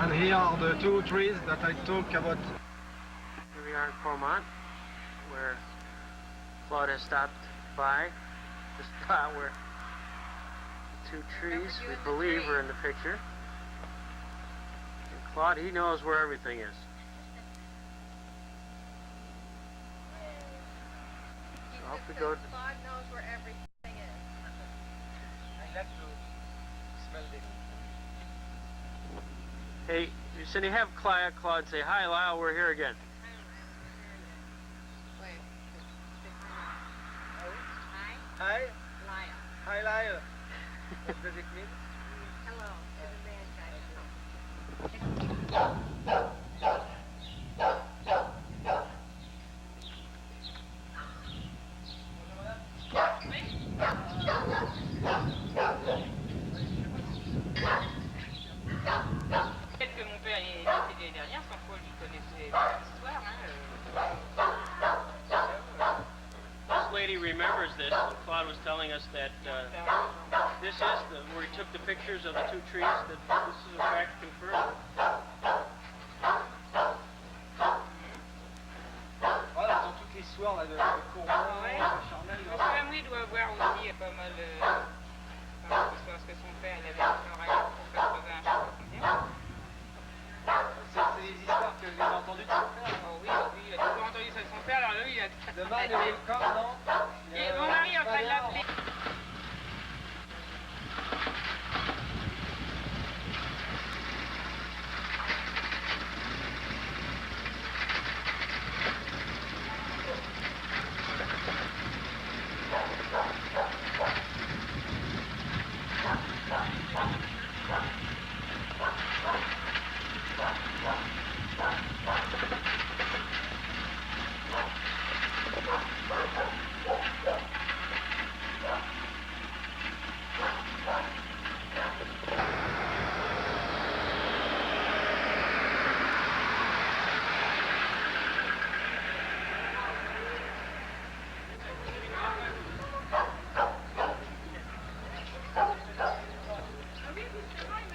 And here are the two trees that I talk about. Here we are in Cormont, where Claude has stopped by the spot where the two trees we believe are in the picture. And Claude, he knows where everything is. So off we go. Claude knows where everything is. I like to smell this. Hey, Cindy, have Claude say, "Hi, Lyle, we're here again." Wait. Hi. Lyle. Hi, Lyle. What does it mean? Hello to the man Peut-être que mon père est décédé l'année dernière, sans quoi lui connaissait l'histoire. This lady remembers this. Claude was telling us that this is where he took the pictures of the two trees. That this is a fact confirmed. Voilà, dans toute l'histoire là, de Cormont, Ouais. de Charnel. Mon frère, lui, doit avoir aussi pas mal d'histoires, parce que son père, il avait un oreille pour 80, je sais pas combien. C'est des histoires que j'ai entendues de son père. Oh oui, oui, il a toujours entendu ça de son père, alors lui, il a... Demain, il will come, non? Et mon mari est en train de l'appeler.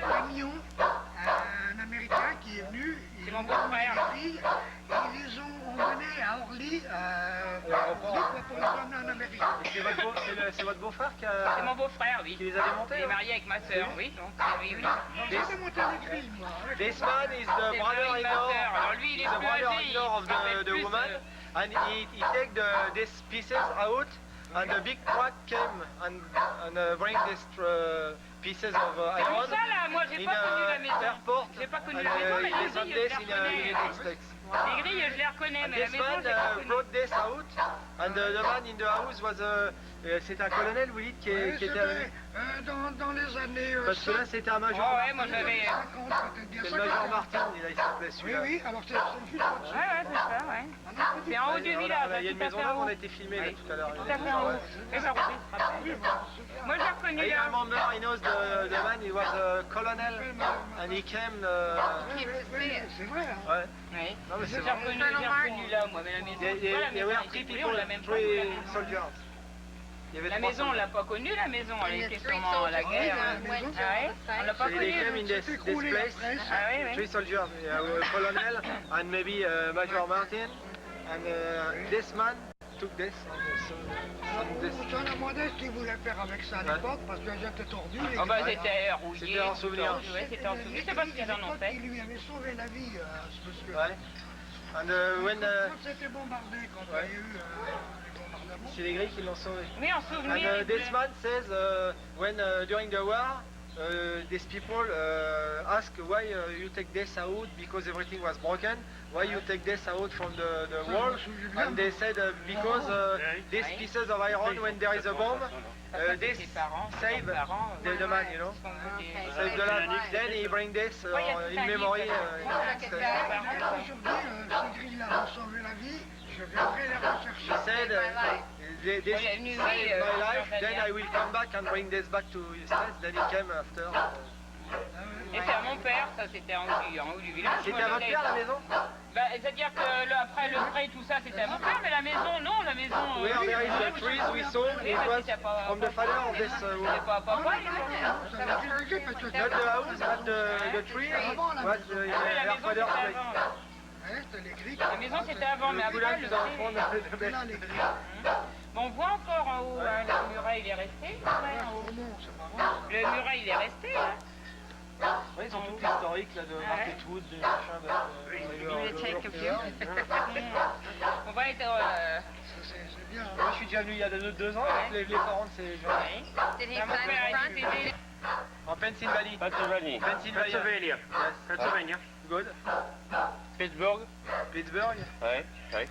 Camion, un Américain qui est venu, C'est mon beau-frère. ils les ont emmenés à Orly, pour les emmener en Amérique. C'est votre beau-frère qui C'est a... mon beau-frère, oui. Qui les a démontés, Il est hein? marié avec ma sœur, oui. Donc, oui, oui. J'ai démonté les grilles, moi. Ouais. This man is the C'est le mari de ma brother-in-law. sœur. Alors lui, il est The plus âgé, il brother-in-law of se rappelle the plus, woman, and he take these pieces out, and the big truck came and bring these pieces of C'est pour iron ça, là, moi, j'ai in pas connu la maison. airport, J'ai pas connu and la maison, mais he les sent grilles, this je les in reconnais. United States. Les grilles, je les reconnais, And mais la this maison, man je l'ai pas connue. brought this out, and the man in the house was c'était un colonel, vous dites, qui Ouais, était c'était, avec... dans les années Parce que là, c'était un major. Oh, ouais, moi, j'avais... 50, peut-être bien C'est le 50. major Martin, il s'appelait Oui, celui-là. oui, alors c'est juste Ouais, ouais, c'est ça, ouais. C'est en haut du village, Il y a une tout à maison fait là en où on haut. a été filmé là, tout à l'heure. Tout à fait en haut. Et ben, oui, je te rappelle. Moi, j'ai reconnu I là. remember, he knows the man, he was a colonel, and he came... C'est vrai, hein. Ouais. Oui. Non, mais c'est J'ai vrai. reconnu là, moi, mais la maison. Il y Pas la a maison, eu elle three était brûlée, people, on l'a même pas three vue, la maison. soldiers. Il y avait La trois maison, on soldats. l'a pas connue, la maison. Elle And the était three sûrement à la soldiers guerre. that went to Ah ouais? the On l'a site. pas So they came connue. in this place, Ah oui, oui. three soldiers, a colonel, and maybe Major Martin, and this man took this. J'en ai demandé ce qu'ils voulaient faire avec ça à Ouais. l'époque, parce que j'étais tordu. les Ah bah gars. c'était rouillé. C'était en souvenir. Ouais, c'était en souvenir. Je sais pas ce qu'ils en ont fait. Il lui avait sauvé la vie, ce monsieur. Ouais. And when Quand c'était bombardé, quand il y a ouais. eu les bombardements. c'est les Grecs qui l'ont sauvé. Oui, en And souvenir. this man says when during the war these people ask why you take this out because everything was broken. Why you take this out from the wall? And they said because these pieces of iron when there is a bomb, this save the man, you know. Save the life. Then he bring this in memory. Aujourd'hui, ces grilles-là ont sauvé la vie, je viendrai les He rechercher. said this Ouais, il est venu, saved oui, my life. Jordania. Then I will come back and bring this back to his place. Then he came after. Et c'est à mon père, ça c'était en haut du village. C'était Moi, à votre j'étais- père la maison? Bah, c'est-à-dire que après le prêt tout ça c'était à mon père, mais la maison non, la maison. Oui, there is the trees we saw. It was from the father of this C'est woman. pas papa. Ça va expliquer parce que Not the house, but the tree. What Oui, la their maison father's c'était place. avant. hein, c'était les grilles. La maison c'était avant, mais Le coulin après qu'ils le ont prêt- fond C'était là, les grilles. Bon, on voit encore en haut, hein, le muret il est resté. Ouais, en haut. Comment, c'est marrant. Le muret il est resté. Hein. Oui, ils ont tout l'historique là de Marketwood, de machin. On va être. C'est bien. Moi je suis déjà venu il y a 2 ans avec les parents de ces gens. Oui. Did he Mon sign père in a front? été- En Pennsylvanie. Pennsylvanie. Pennsylvania. Pennsylvania. Yes. Pennsylvania. Good. Pittsburgh. Pittsburgh. Oui, oui.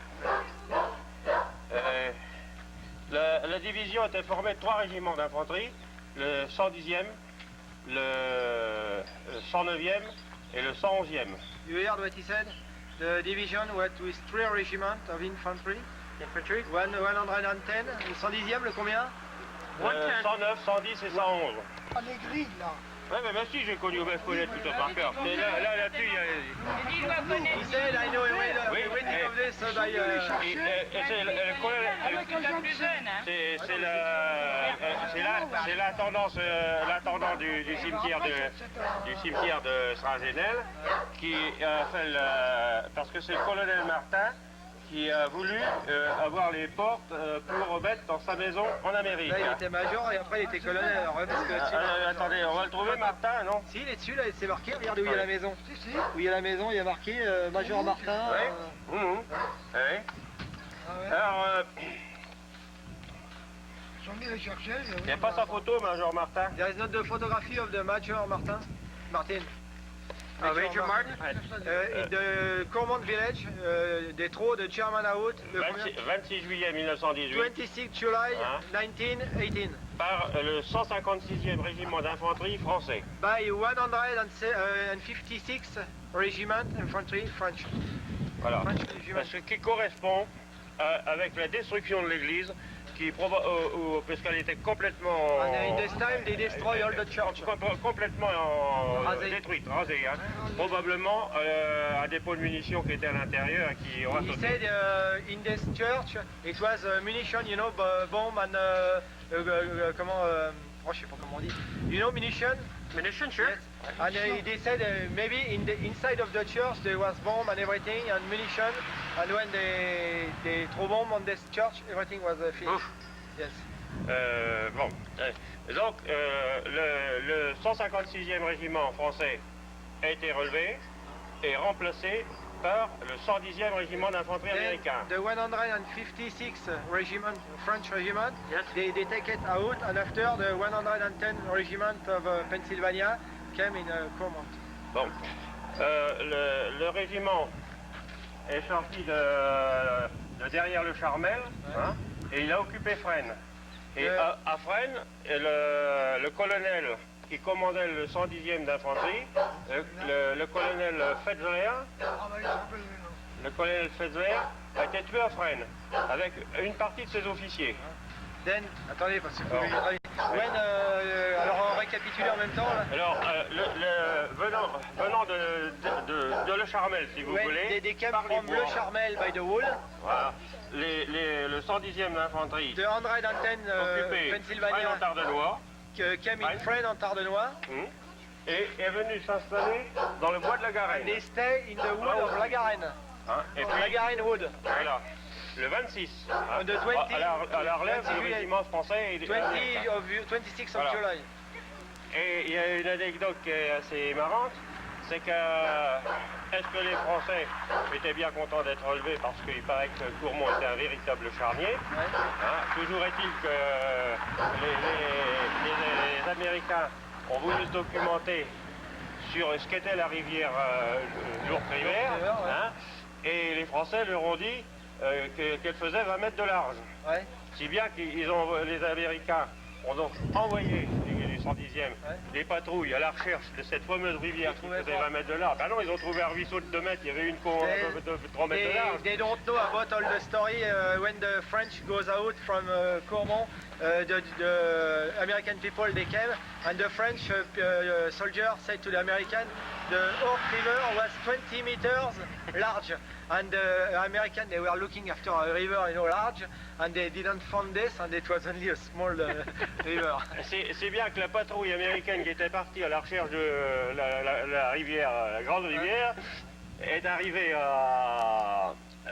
La division était formée de 3 régiments d'infanterie, le 110e, le 109e et le 111e. You heard what he said? The division went with 3 regiments of infantry. Infantry. 110. Le 110e, le combien? 109, 110 et 111. Ah, les grilles, là. Oui, mais même si j'ai connu, je connais tout ça par cœur. Mais là-dessus, il y a... J'ai dit, il doit connaître. He said, I know Oui, the reading of this by... c'est le colonel... Avec un plus jeune, hein. C'est l'intendant du cimetière de Strazenel qui a fait le... Parce que c'est le colonel Martin qui a voulu avoir les portes pour remettre dans sa maison en Amérique. Là, il était major et après il était colonel. Alors, ouais, parce que Attendez, on va le trouver, Martin, non? si, il est dessus, là, c'est marqué. Regardez où il y a la maison. Si, si. Où il y a la maison, il y a marqué Major Martin. Oui. Oui. Ah ouais. Alors, Ils sont venus les chercher. il n'y a pas sa photo, Major Martin? There is not the photography of the Major Martin. Martin. Major Martin. In the Cormont village, they throw the German out. Le 26 juillet 1918, 26 July Hein? 1918 par le 156e régiment d'infanterie français. by 156 Regiment Infantry French. Voilà. French Regiment. Parce que qui correspond avec la destruction de l'église, parce qu'elle était complètement... And in this time, they destroy all the church. Complètement Rasée. détruite, rasée. Hein. Probablement un dépôt de munitions qui était à l'intérieur et qui aura He sauté. said in this church it was munition, you know, bomb and comment, oh, je sais pas comment on dit. You know, munition. Munition, sure. Yes. And they said maybe in the inside of the church there was bomb and everything and munition. And when they throw bomb on this church, everything was finished. Ouf. Yes. Bon, donc le 156e régiment français a été relevé et remplacé par le 110e régiment d'infanterie Then américain. the 156 regiment, French regiment, Yes. they take it out, and after the 110 regiment of Pennsylvania came in Cormont. Bon, le régiment est sorti de derrière le Charmel, hein, et il a occupé Fresnes. Et à Fresnes, le colonel qui commandait le 110e d'infanterie, le colonel Fetzler, Ah, bah, ils se rappellent le nom. le colonel Fetzler a été tué à Fresnes, avec une partie de ses officiers. Then, attendez, parce que Alors. alors on récapitule en même temps. Là. Alors, venant de Le Charmel, si vous When voulez, they came par les from bois, Le Charmel by the wall, voilà, le 110e d'infanterie, the 110 occupé Fresnes Pennsylvania en Tardenois, came in Fresnes. Fresnes en Tardenois, et est venu s'installer dans le bois de la and Garenne. they stay in the wood of La Garenne. Hein, et puis, La Garenne wood. voilà, le 26, hein, On the 20, à la relève 20 du juillet. régiment français. 26 of Voilà. July. Et il y a une anecdote qui est assez marrante, c'est que est-ce que les Français étaient bien contents d'être relevés parce qu'il paraît que Courmont était un véritable charnier. Ouais. Hein, toujours est-il que les Américains ont voulu se documenter sur ce qu'était la rivière Lourdes-Rivière, Lourdes-Rivière, ouais. hein, et les Français leur ont dit qu'elle faisait 20 mètres de large. Ouais. Si bien que les Américains ont donc envoyé les 110e des patrouilles à la recherche de cette fameuse rivière qui trouvaient faisait pas. 20 mètres de large. Ah non, ils ont trouvé un ruisseau de 2 mètres, il y avait une con de 3 mètres de large. They don't know about all the story when the French goes out from Cormont the American people, they came, and the French soldier said to the American, the Ourthe River was 20 meters large, and the American, they were looking after a river, large, and they didn't find this, and it was only a small river. C'est bien que la patrouille américaine qui était partie à la recherche de la rivière, la grande rivière, est arrivée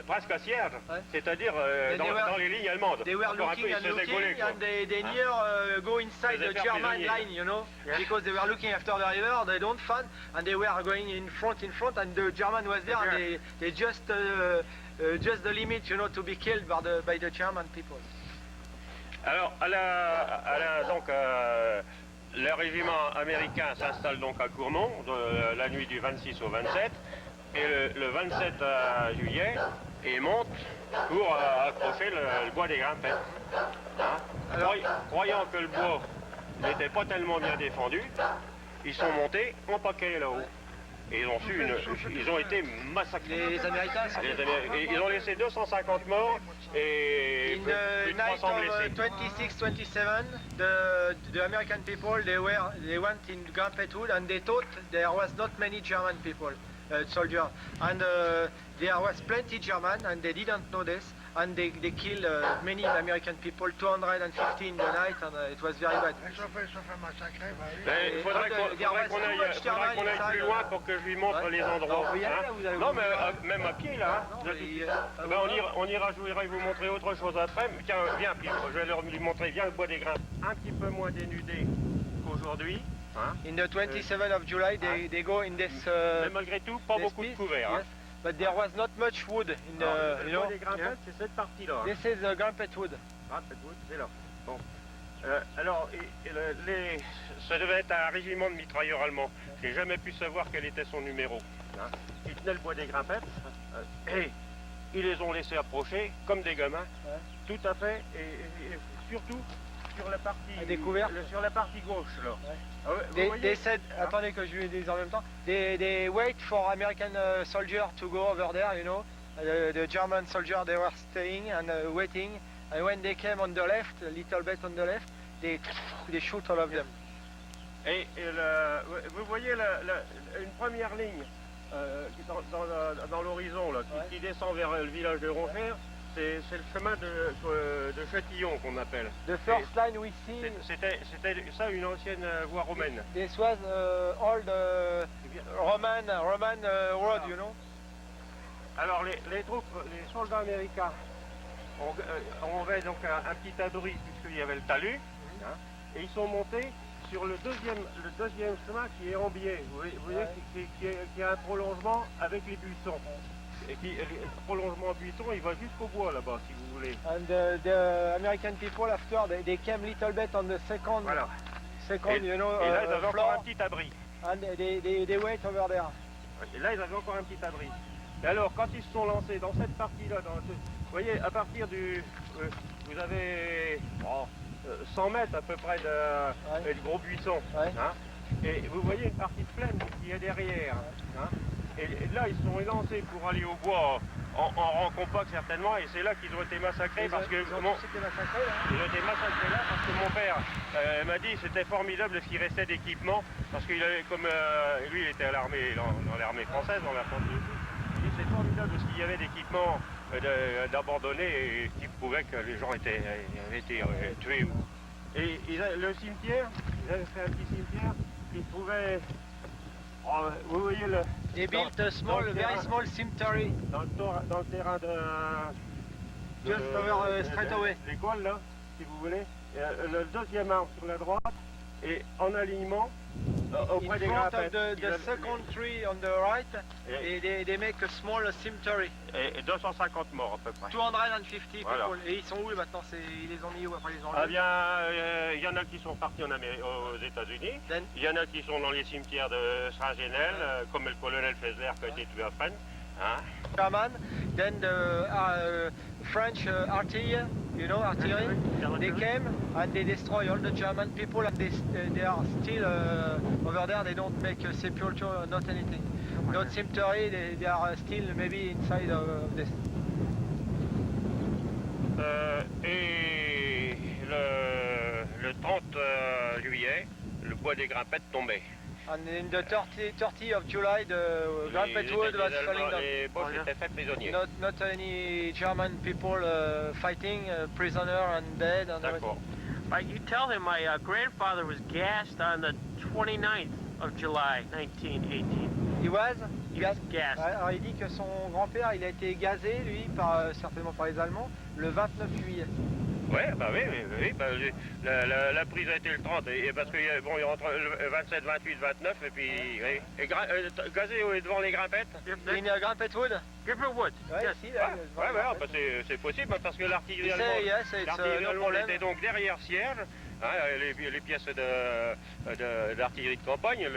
presque à Sierge, c'est-à-dire dans les lignes allemandes. They were looking and looking, and they near go inside the German line, because they were looking after the river, they don't find, and they were going in front, and the German was there, and they just the limit, to be killed by the German people. Alors, donc, le régiment américain s'installe donc à Cournon la nuit du 26 au 27, et le 27 juillet, il monte pour accrocher le bois des Grimpettes. Croyant que le bois n'était pas tellement bien défendu, ils sont montés en paquet là-haut. Et ils ont été massacrés. Les Américains, ils ont laissé 250 morts et plus de 300 blessés. 26-27, the American people, they went in Grampet Wood, and they thought there was not many German people, soldiers, and there was plenty German, and they didn't know this, and they killed many American people, 250 in the night, and it was very bad. Ils sont fait massacrer. Il faudrait qu'on aille plus loin pour que je lui montre les endroits. Non, mais même à pied là. On ira, je voudrais vous montrer autre chose après. Tiens, viens, je vais lui montrer bien le bois des Grimpes, un petit peu moins dénudé qu'aujourd'hui. In the 27th of July, they go in this. Mais malgré tout, pas beaucoup de couverts. Yes. But there was not much wood in the, le bois des Grimpettes, c'est cette partie-là. This is the Grampet Wood. Grampet Wood, c'est là. Bon. Alors, ça devait être un régiment de mitrailleurs allemands. J'ai jamais pu savoir quel était son numéro. Ils tenaient le bois des Grimpettes et ils les ont laissés approcher comme des gamins. Tout à fait, et surtout sur la partie sur la partie gauche là. They said, attendez que je lui dise en même temps, they wait for American soldiers to go over there, the German soldiers, they were staying and waiting, and when they came on the left, a little bit on the left, they shoot all of them. Et vous voyez une première ligne dans l'horizon là, qui descend vers le village de Ronchère. C'est le chemin de Châtillon qu'on appelle. The first line we see. C'était ça une ancienne voie romaine. This was old Roman road, Alors les troupes, les soldats américains ont fait donc un petit abri puisqu'il y avait le talus, et ils sont montés sur le deuxième chemin qui est en biais. Vous voyez qui a un prolongement avec les buissons. Et puis le prolongement buisson, il va jusqu'au bois là-bas, si vous voulez. And the American people after they came little bit on the second, voilà. Et là, ils avaient encore un petit abri. And they wait over there. Et là, ils avaient encore un petit abri. Et alors, quand ils se sont lancés dans cette partie-là, vous voyez, à partir du, vous avez 100 mètres à peu près de gros buissons. Et vous voyez une partie de plaine qui est derrière. Et là, ils se sont lancés pour aller au bois en rang compact certainement, et c'est là qu'ils ont été massacrés parce que ils ont été massacrés là parce que mon père m'a dit que c'était formidable ce qui restait d'équipement, parce qu'il avait lui il était à l'armée, dans l'armée française, dans la France dessus, et c'est formidable ce qu'il y avait d'équipement d'abandonnés et qui prouvait que les gens avaient été tués. Et le cimetière, ils avaient fait un petit cimetière qu'ils trouvaient. Vous voyez They built a very small cemetery. Dans le terrain de Just over straight away. L'école là, si vous voulez. Le deuxième arbre sur la droite et en alignement auprès des Grimpettes. The second tree on the right, they make a small cemetery. Et 250 morts à peu près. 250 people. Voilà. Et ils sont où maintenant? Ils les ont mis où après les enlevés? Ah bien, il y en a qui sont partis aux États-Unis. Il y en a qui sont dans les cimetières de Saint-Genel, comme le colonel Fessler qui a été tué à Fresnes. German, then the French artillery, artillery, they came and they destroy all the German people, and they are still over there. They don't make a sepulture, not anything. Not cemetery, they are still maybe inside of this. Et 30 juillet, le bois des Grimpettes tombait. And in the 30 of July, the Grampet Wood was falling down. Les Boches étaient faits prisonniers. Not any German people fighting, prisoner and dead and everything. D'accord. Right, you tell him my grandfather was gassed on the 29th of July, 1918. He was? He was gassed. Ouais, alors il dit que son grand-père, il a été gazé, lui, certainement par les Allemands, le 29 juillet. Ouais, bah oui, bah, la prise a été le 30, et parce qu'il bon, il rentre le 27, 28, 29, et puis oui. Gazé devant les Grimpettes. In Grampet Wood? Griffith Wood. Ouais, Yes. ici, Ouais, bah, c'est possible, parce que l'artillerie no allemande problem. était donc derrière Sierge, hein, les pièces d'artillerie de campagne,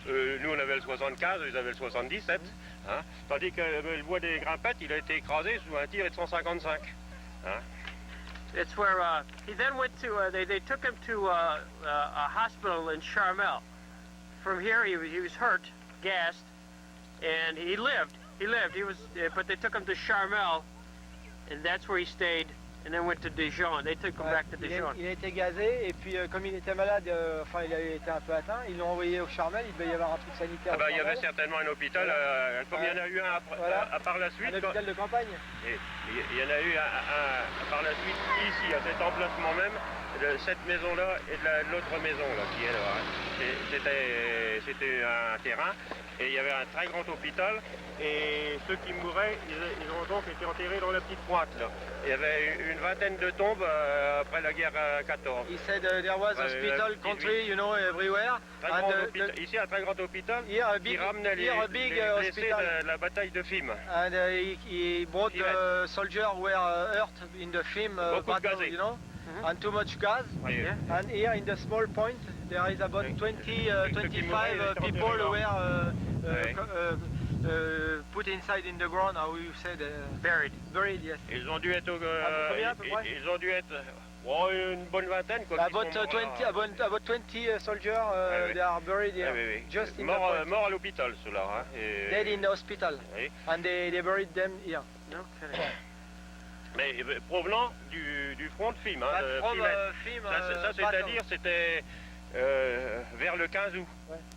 nous on avait le 75, ils avaient le 77, hein, tandis que le bois des Grimpettes, il a été écrasé sous un tir de 155. Hein. It's where he then went to. They took him to a hospital in Charmel. From here, he was hurt, gassed, and he lived. He was, but they took him to Charmel, and that's where he stayed. And then went to Dijon. They took him back to Dijon. Il a été gazé et puis comme il était malade, enfin il avait été un peu atteint, ils l'ont envoyé au Charmel, il devait y avoir un truc sanitaire. Ah bah, au il y avait Charmel. certainement un hôpital, comme il y en a eu un à part la suite. Un hôpital de campagne. Et il y en a eu un par la suite ici, à cet emplacement même, de cette maison-là et de l'autre maison là, qui est là. Hein. C'était un terrain et il y avait un très grand hôpital et ceux qui mouraient, ils ont donc été enterrés dans la petite pointe là. Il y avait une vingtaine de tombes après la guerre 14. He said there was hospital country, you know, everywhere. Ici, un très grand hôpital Here a qui big, ramenait les blessés hospital. de la bataille de Fim. And he brought the soldiers who were hurt in the film Beaucoup de battle, gazés. you know, and too much gas. Oui. And here in the small point, there is about 20, 25 people who were put inside in the ground, how you said, Buried. buried, yes. Ils ont dû être, combien, à peu près ils ont dû être une bonne vingtaine. Quoi, About 20, about 20 soldiers, oui. they are buried here, Oui. just in the Mort point. à l'hôpital, ceux-là. Hein, Dead in the hospital, Oui. and they buried them here. No kidding. Mais provenant du front de Fim. Hein, But de from Fimet. film, Ça, c'est-à-dire, c'était vers le 15 août.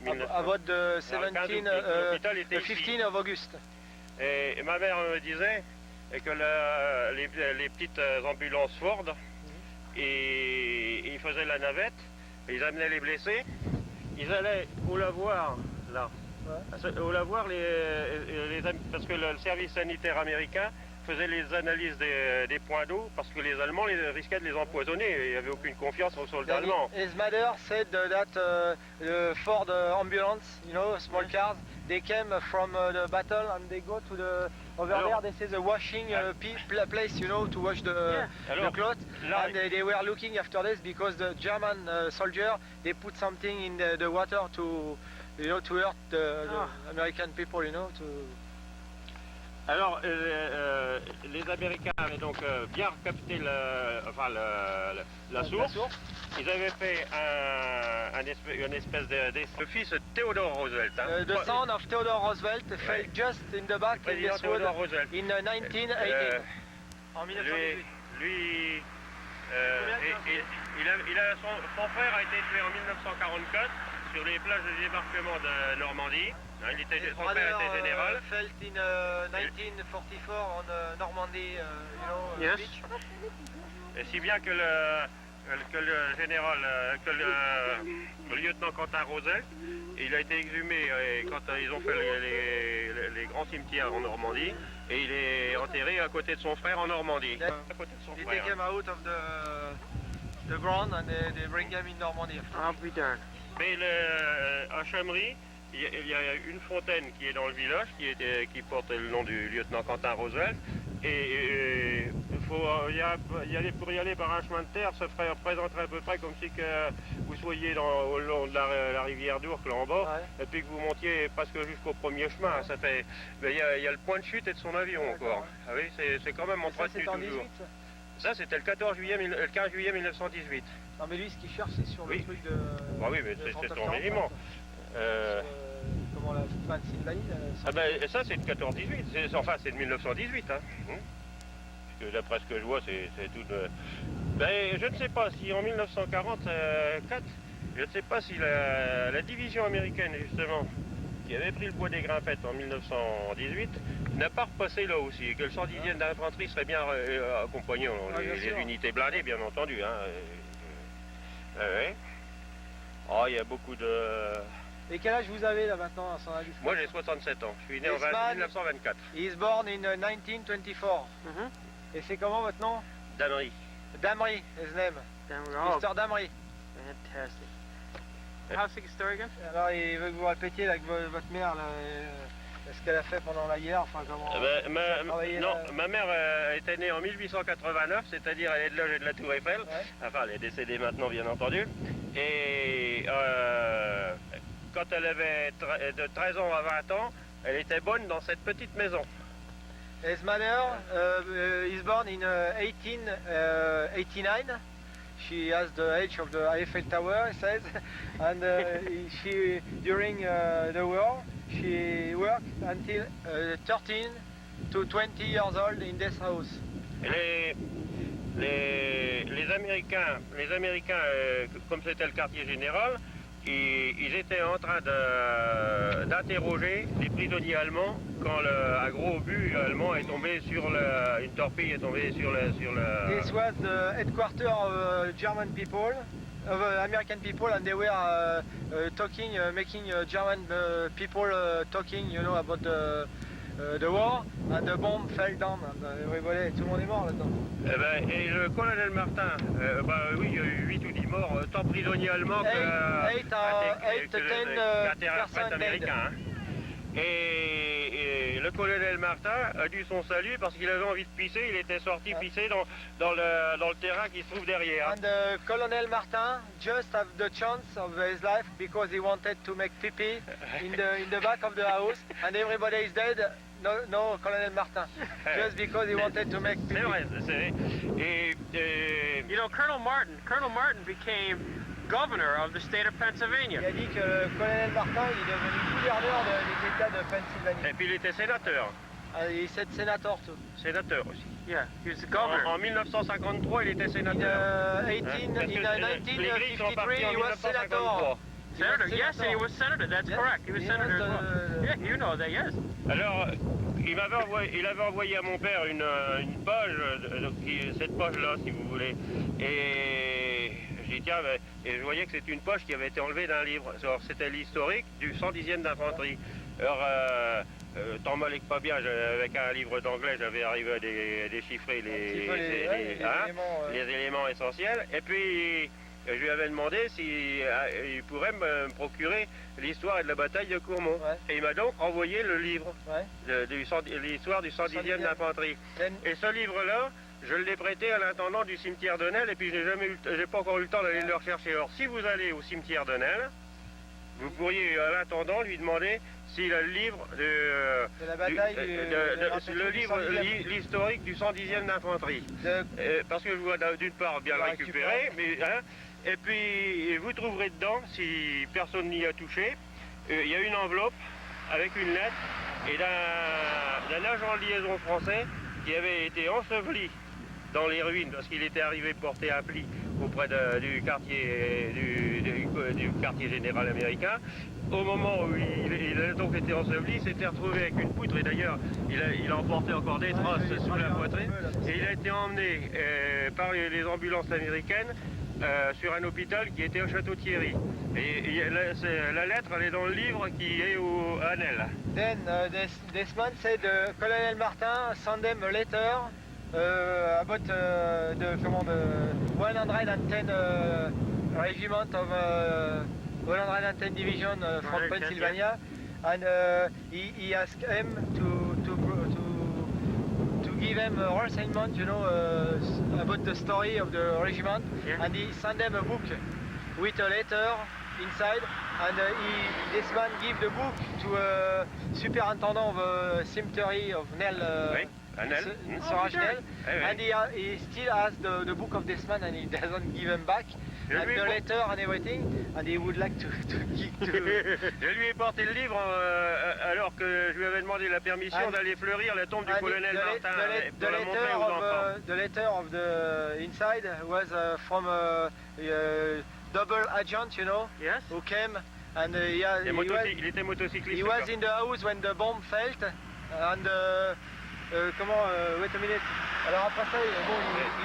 About the 15 août, 17, l'hôpital était the ici. 15 of August. Et ma mère me disait que les petites ambulances Ford, et ils faisaient la navette, et ils amenaient les blessés, ils allaient au lavoir, là, au lavoir, parce que le service sanitaire américain faisait les analyses des points d'eau, parce que les Allemands risquaient de les empoisonner, et il n'y avait aucune confiance aux soldats allemands. His mother said that the Ford ambulance, you know, small cars, they came from the battle and they go to the over Alors, there. They say the washing place, you know, to wash the clothes. Là, And they were looking after this because the German soldier they put something in the water to, you know, to hurt the American people, you know, to. Alors, les Américains avaient donc bien capté la source. Ils avaient fait une espèce de fils de Theodore Roosevelt. Hein. The son of Theodore Roosevelt fell just in the back in Président this wood Theodore Roosevelt. in 1918. En 1918. Lui, son frère a été tué en 1944 sur les plages de débarquement de Normandie. Hein, son frère était général. Felt in 1944 on Normandy, you know, Yes. beach. Et si bien que le général, le lieutenant Quentin Rosel, il a été exhumé quand ils ont fait les grands cimetières en Normandie, et il est enterré à côté de son frère en Normandie. À côté de son They frère. take him out of the ground and they bring him in Normandy. I'll be darned. Mais à Chamery, il y a une fontaine qui est dans le village, qui porte le nom du lieutenant Quentin Rosel. Et il faut pour y aller par un chemin de terre, ça présenterait à peu près comme si que vous soyez au long de la rivière d'Ourcq là en bas, Ouais. et puis que vous montiez presque jusqu'au premier chemin. Ça fait, il y a le point de chute et de son avion encore. Ah oui, c'est quand même Ça, entretenu c'est en toujours. 18, ça. Ça, c'était le 15 juillet 1918. Non, mais lui, ce qu'il cherche, c'est sur le Oui. truc de. Bah oui, mais de c'est 39, son 45, régiment. quoi. Comment la petite vanne Sylvanide. Ah ben ça c'est de 14-18, enfin c'est de 1918. Hein. Parce que d'après ce que je vois, c'est tout de... Ben, je ne sais pas si en 1944, je ne sais pas si la division américaine, justement, qui avait pris le bois des Grimpettes en 1918, n'a pas repassé là aussi, et que le 110e d'infanterie serait bien accompagné, les unités blindées, bien entendu. Hein. Ouais. Oh, il y a beaucoup de... Et quel âge vous avez là maintenant à son avis? Moi j'ai 67 ans, je suis né en This man, 1924. He is born in 1924. Et c'est comment votre nom? Dannery. Damry, his name. Oh, Mr. Damry. fantastic. How's the story again? Alors il veut que vous répétiez là, que votre mère, là, ce qu'elle a fait pendant la guerre, enfin comment... Ma mère était née en 1889, c'est-à-dire elle est de l'âge de la Tour Eiffel. Ouais. Enfin, elle est décédée maintenant, bien entendu. Et quand elle avait de 13 ans à 20 ans, elle était bonne dans cette petite maison. His mother is born in 1889. She has the age of the Eiffel Tower, it says, and she during the war she worked until 13 to 20 years old in this house. Les Américains, comme c'était le quartier général, ils étaient en train d'interroger les prisonniers allemands quand un gros obus allemand est tombé sur une torpille est tombée sur le... This was the headquarters of German people, of American people, and they were talking, making German people talking, you know, about the war, and the bomb fell down, and everybody, tout le monde est mort là-dedans. Et le colonel Martin, oui, il y a eu 8 ou 10 morts, tant prisonniers allemands qu'interprètes américains. Hein. Et le colonel Martin a dû son salut parce qu'il avait envie de pisser, il était sorti pisser dans le terrain qui se trouve derrière. And Colonel Martin just have the chance of his life because he wanted to make pee-pee in the back of the house, and everybody is dead. No, Colonel Martin, just because he wanted to make pee-pee. C'est vrai, c'est... You know, Colonel Martin became governor of the state of Pennsylvania. Il a dit que le colonel Martin il est devenu gouverneur des États de Pennsylvanie. Et puis il était sénateur. Il est sénateur tout. Sénateur aussi. Yeah, he was the governor. En 1953, il était sénateur. In 1953, he was senator. Senator, yes, he was senator, that's correct. He was senator as well. Yeah, you know that, yes. Alors, il avait envoyé à mon père une page, cette page-là, si vous voulez. Et j'ai dit, tiens, et je voyais que c'était une poche qui avait été enlevée d'un livre. Alors, c'était l'historique du 110e d'infanterie. Alors, tant mal et que pas bien, avec un livre d'anglais, j'avais arrivé à déchiffrer les éléments essentiels. Et puis, je lui avais demandé s'il pourrait me procurer l'histoire de la bataille de Courmont. Ouais. Et il m'a donc envoyé le livre, l'histoire du 110e d'infanterie. Et ce livre-là, je l'ai prêté à l'intendant du cimetière de Nesle, et puis j'ai pas encore eu le temps d'aller le rechercher. Alors, si vous allez au cimetière de Nesle, vous pourriez à l'intendant lui demander s'il a le livre de la bataille l'historique du 110e d'infanterie. Parce que je vois d'une part bien le récupérer, mais et puis vous trouverez dedans, si personne n'y a touché, il y a une enveloppe avec une lettre et d'un agent de liaison français qui avait été enseveli dans les ruines parce qu'il était arrivé porter un pli auprès du quartier général américain. Au moment où il a donc été enseveli, il s'était retrouvé avec une poutre, et d'ailleurs il a emporté encore des traces sous la poitrine, et il a été emmené par les ambulances américaines sur un hôpital qui était au Château-Thierry. Et la lettre, elle est dans le livre qui est à Nesle. Then this man said Colonel Martin sent them a letter about the 110 regiment of 110 division from Pennsylvania, and he asked him to give him a renseignement, you know, about the story of the regiment, and he sent them a book with a letter inside, and this man gave the book to a superintendent of cemetery of Nesle. And he still has the book of this man, and he doesn't give him back. and the letter and everything, and he would like to Je lui ai porté le livre alors que je lui avais demandé la permission d'aller fleurir la tombe du colonel Martin pour la montrer aux enfants. The letter of the inside was from a double agent, you know, Yes? who came and Il était motocycliste. he was in the house when the bomb fell, and wait a minute. Alors après ça, bon,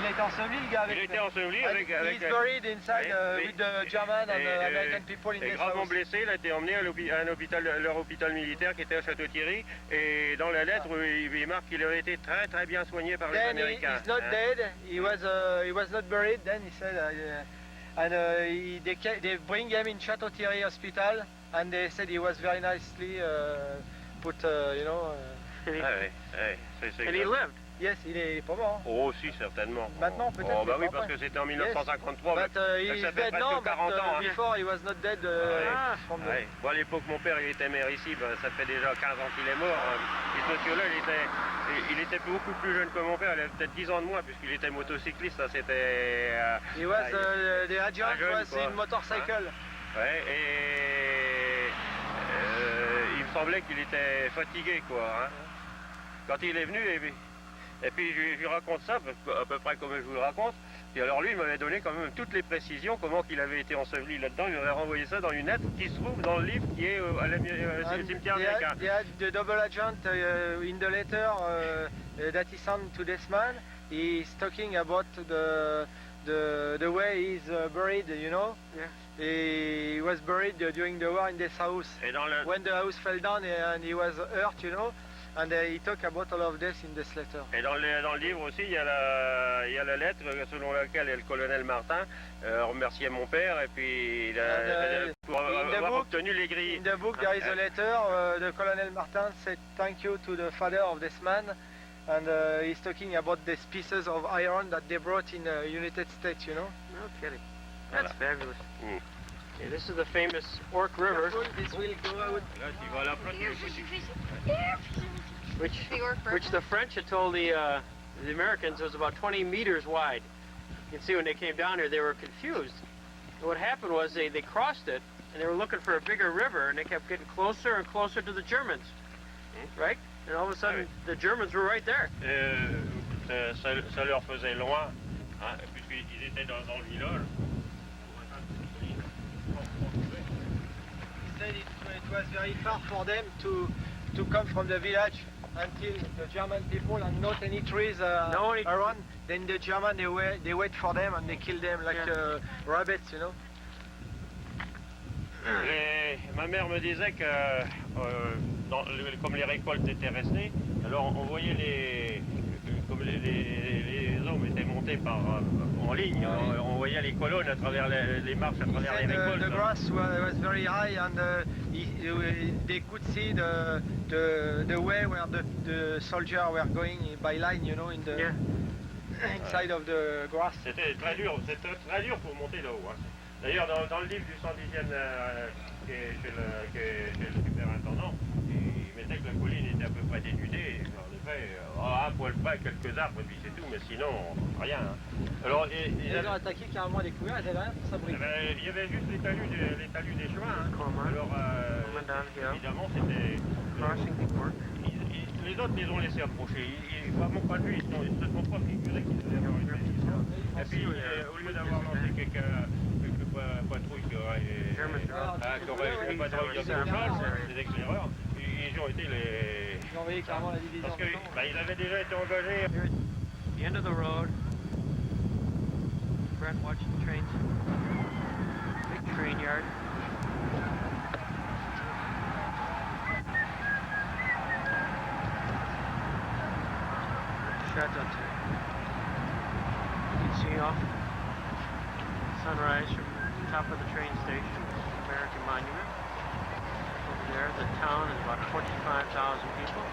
il a été enseveli, le gars, avec. Il était enseveli avec. He's buried inside with the German and American people in Il est this gravement house. blessé, il a été emmené à un hôpital, leur hôpital militaire qui était à Château-Thierry. Et dans la lettre, il marque qu'il avait été très très bien soigné par les Then Américains. he's not dead. He was not buried. Then he said, they bring him in Château-Thierry Hospital, and they said he was very nicely put, you know. And he, Ah ouais, c'est and he lived. Yes, il est pas mort. Oh, si, certainement. Maintenant, peut-être, Oh, bah mais oui, pas parce que après. c'était en 1953. But ça he's fait dead presque now, 40 but ans. Hein. before he was not dead. Ah, from the- Ouais. Bon, à l'époque, mon père, il était maire ici, ben, ça fait déjà 15 ans qu'il est mort. Et ce monsieur-là, il était beaucoup plus jeune que mon père, il avait peut-être 10 ans de moins, puisqu'il était motocycliste, ça c'était... He was the agent un jeune, was quoi. in motorcycle. Ouais, et il me semblait qu'il était fatigué, quoi. Hein. Quand il est venu, et puis je lui raconte ça, à peu près comme je vous le raconte, et alors lui, il m'avait donné quand même toutes les précisions, comment qu'il avait été enseveli là-dedans, il m'avait renvoyé ça dans une lettre qui se trouve dans le livre qui est au cimetière américain. They had the double agent in the letter that he sent to this man. He's talking about the way he's buried, you know. Yeah. He was buried during the war in this house. Et dans le, When the house fell down and he was hurt, you know. And he talked about all of this in this letter. Et dans le livre aussi, il y a la lettre selon laquelle le colonel Martin remerciait mon père et puis pour avoir obtenu les grilles. In the book there is a letter, the Colonel Martin said thank you to the father of this man, and he's talking about these pieces of iron that they brought in the United States, you know. No kidding. That's Voilà. fabulous. Mm. Okay, this is the famous Ork River, This will go out. Là, tu vois la plaque, il est foutu. which The Ork River? which the French had told the Americans was about 20 meters wide. You can see when they came down here, they were confused. And what happened was they crossed it, and they were looking for a bigger river, and they kept getting closer and closer to the Germans, right? And all of a sudden, the Germans were right there. Ça leur faisait loin, hein, puisqu'ils étaient dans le village. He said it was very far for them to come from the village until the German people and not any trees around. Then the German they wait for them and they kill them like rabbits, you know. Ma mère me disait que comme les récoltes étaient restées, alors on voyait comme les hommes étaient montés en ligne, on voyait les colonnes à travers les marches, à travers les récoltes. The grass was very high and they could see the way where the soldiers were going by line, you know, in the inside of the grass. C'était très dur pour monter là-haut. Hein. D'ailleurs, dans le livre du 110e qui est chez le superintendant, il mettait que la colline était à peu près dénudée. En effet, un poil près, quelques arbres, et puis c'est tout, mais sinon, rien. Hein. Alors, Ils ont attaqué carrément les couverts, ils n'avaient rien pour s'abriter. il y avait juste les talus des chemins. Hein. Alors, down évidemment, c'était... crossing the Ork. Les autres les ont laissés approcher. À mon point de vue, ils ne se sont pas figurés qu'ils allaient avoir une pétition. Et puis, au lieu d'avoir lancé quelques patrouilles qui auraient des patrouilles de chose, des éclaireurs, ils ont été les... Ils ont envoyé carrément la division. Parce qu'ils avaient déjà été engagés. The end of the road. Brett watching the trains. Big train yard. Château-Thierry. You can see off sunrise from the top of the train station, American Monument. Over there, the town is about 25,000 people.